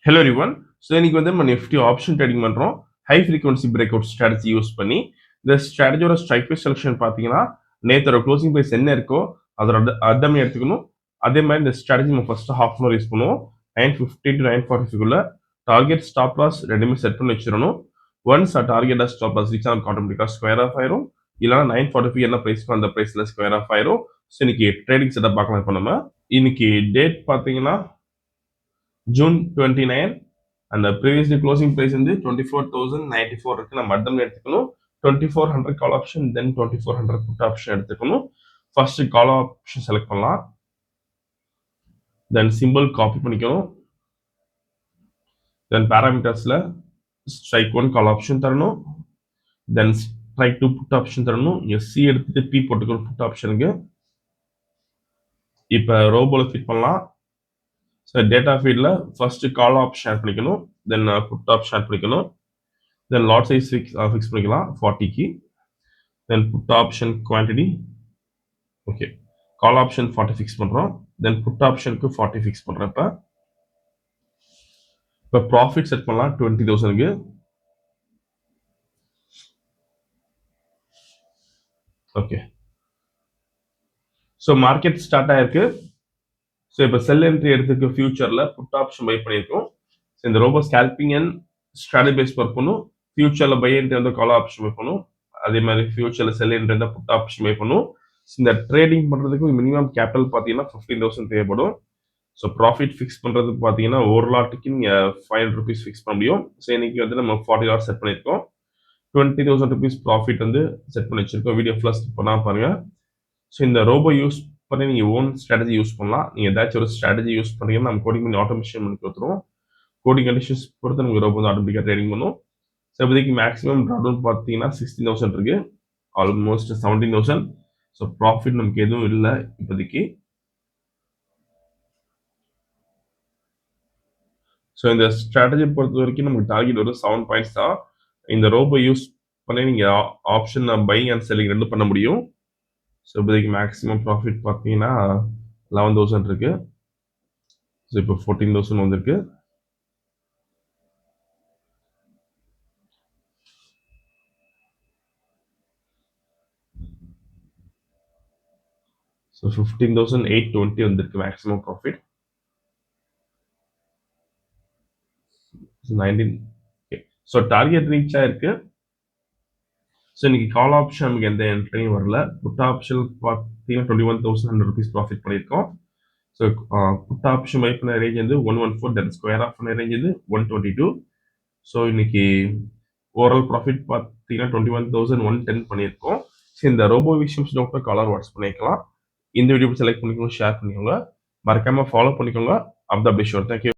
Hello everyone. So இன்னைக்கு வந்து நம்ம நிஃப்டி ஆப்ஷன் ட்ரேடிங் பண்ணுறோம். High frequency break out strategy use பண்ணி இந்த ஸ்ட்ராட்டஜியோட ஸ்ட்ரைக் ப்ரைஸ் செலெக்ஷன் பார்த்தீங்கன்னா நேற்றோட க்ளோசிங் ப்ரைஸ் என்ன இருக்கோ அதோட அர்த்தமே எடுத்துக்கணும். அதே மாதிரி இந்த ஸ்ட்ராட்டஜி நம்ம ஃபர்ஸ்ட் ஹாஃப் அன் யூஸ் பண்ணுவோம். 9:50 to 9:45 டார்கெட் ஸ்டாப் லாஸ் ரெண்டுமே செட் பண்ணி வச்சிடணும். Once target stop loss reach நமக்கு ஆட்டோமேட்டிக்காக ஸ்கொயர் ஆஃப் ஆயிரும். இல்லைனா 9:45 என்ன ப்ரைஸ்க்கு அந்த ப்ரைஸில் ஸ்கொயர் ஆஃப் ஆயிரும். ஸோ இன்னைக்கு ட்ரேடிங் செட்டப் பார்க்கலாம். இப்போ நம்ம இன்னைக்கு டேட் பார்த்தீங்கன்னா ஜூன் 29 அந்த ப்ரீவியஸ் க்ளோசிங் ப்ரைஸ் வந்து 24,094 இருக்கு. நம்ம அர்த்தம் எடுத்துக்கணும். 2400 call option then 2400 put option எடுத்துக்கணும். ஃபர்ஸ்ட் கால் ஆப்ஷன் செலக்ட் பண்ணலாம். தென் சிம்பிள் காப்பி பண்ணிக்கணும். தென் பேராமீட்டர்ஸ்ல ஸ்ட்ரைக் 1 கால் ஆப்ஷன் தரணும். தென் ஸ்ட்ரைக் 2 புட் ஆப்ஷன் தரணும். எஸ்சி எடுத்துட்டு பி போட்டுக்கணும் புட் ஆப்ஷனுக்கு. இப்போ ரோபோல ஃபிட் பண்ணலாம். ஸோ டேட்டா ஃபீல்டில் ஃபர்ஸ்ட் கால் ஆப்ஷன் ஆட் பண்ணிக்கணும். தென் புட் ஆப்ஷன் ஆட் பண்ணிக்கணும். தென் லாட் சைஸ் ஃபிக்ஸ் பண்ணிக்கலாம் 40க்கு. Then put option quantity okay. Call option 40 fix பண்ணுறோம். தென் புட் ஆப்ஷனுக்கு 40 ஃபிக்ஸ் பண்ணுறேன். இப்போ ப்ராஃபிட் செட் பண்ணலாம் 20,000க்கு. ஓகே. ஸோ மார்க்கெட் ஸ்டார்ட் ஆயிருக்கு. ஸோ இப்போ செல் என்ட்ரி எடுத்துக்க ஃபியூச்சரில் புட் ஆப்ஷன் பை பண்ணியிருக்கோம். ஸோ இந்த robo scalping and strategy base work பண்ணும். ஃபியூச்சரில் பை என்ட்ரி வந்து கால் ஆப்ஷன் பை பண்ணும். அதே மாதிரி ஃபியூச்சரில் செல் என்ட்ரி வந்து புட் ஆப்ஷன் பை பண்ணும். இந்த ட்ரேடிங் பண்ணுறதுக்கு மினிமம் கேபிட்டல் பார்த்தீங்கன்னா 15,000 தேவைப்படும். ஸோ ப்ராஃபிட் ஃபிக்ஸ் பண்ணுறதுக்கு பார்த்தீங்கன்னா ஒரு லாட்டுக்கு நீங்கள் 500 rupees ஃபிக்ஸ் பண்ண முடியும். ஸோ இன்னைக்கு வந்து நம்ம 40 லாட் செட் பண்ணியிருக்கோம். 20,000 rupees ப்ராஃபிட் வந்து செட் பண்ணி வச்சிருக்கோம். வீடியோ ஃபுல்லாக ஸ்கிப் பண்ணால் பாருங்க. ஸோ இந்த ரோபோ யூஸ் பண்ணி நீங்கள் ஓன் ஸ்ட்ராட்டஜி யூஸ் பண்ணலாம். நீங்கள் ஏதாச்சும் ஒரு ஸ்ட்ராட்டஜி யூஸ் பண்ணுறீங்கன்னா நம்ம கோடிங் பண்ணி ஆட்டோமேஷன் பண்ணி கொடுத்துருவோம். கோடிங் கண்டிஷன்ஸ் பொறுத்து நமக்கு ரோபோ வந்து ஆட்டோமேட்டிக்காக ட்ரேடிங் பண்ணும். ஸோ இப்போதைக்கு மேக்ஸிமம் ட்ராடவுன் பார்த்தீங்கன்னா 16,000 இருக்கு. ஆல்மோஸ்ட் 17,000. ஸோ ப்ராஃபிட் நமக்கு எதுவும் இல்லை இப்போதைக்கு. ஸோ இந்த ஸ்ட்ராட்டஜி பொறுத்த வரைக்கும் நமக்கு டார்கெட் ஒரு 7 பாயிண்ட்ஸ் தான். இந்த ரோபோ யூஸ் பண்ணி நீங்கள் ஆப்ஷன் பை அண்ட் செல்லிங் ரெண்டும் பண்ண முடியும். ஸோ இப்போதைக்கு மேக்ஸிமம் ப்ராஃபிட் பார்த்தீங்கன்னா 11,000 இருக்கு. ஸோ இப்போ 14,000 வந்திருக்கு. ஸோ 15,820 வந்திருக்கு maximum profit. 19 okay. So target reach ஆயிருக்கு. ஸோ இன்னைக்கு கால் ஆப்ஷன் நமக்கு எந்த என்ட்ரியும் வரல. புட் ஆப்ஷன் பார்த்தீங்கன்னா 21,100 rupees ப்ராஃபிட் பண்ணியிருக்கோம். ஸோ புட் ஆப்ஷன் பை பண்ண ரேஞ்ச் வந்து 114, தென் ஸ்கொயர் ஆஃப் பண்ண ரேஞ்ச் வந்து 122. ஸோ இன்னைக்கு ஓவரால் ப்ராஃபிட் பார்த்தீங்கன்னா 21,110 பண்ணியிருக்கோம். ஸோ இந்த ரோபோ விஷயம்ஸ் டாக்டர் காலர் வாட்ஸ் பண்ணிக்கலாம். இந்த வீடியோ செலக்ட் பண்ணிக்கோங்க, ஷேர் பண்ணிக்கோங்க, மறக்காம ஃபாலோ பண்ணிக்கோங்க. அப்தா பிஷோர். தேங்க்யூ.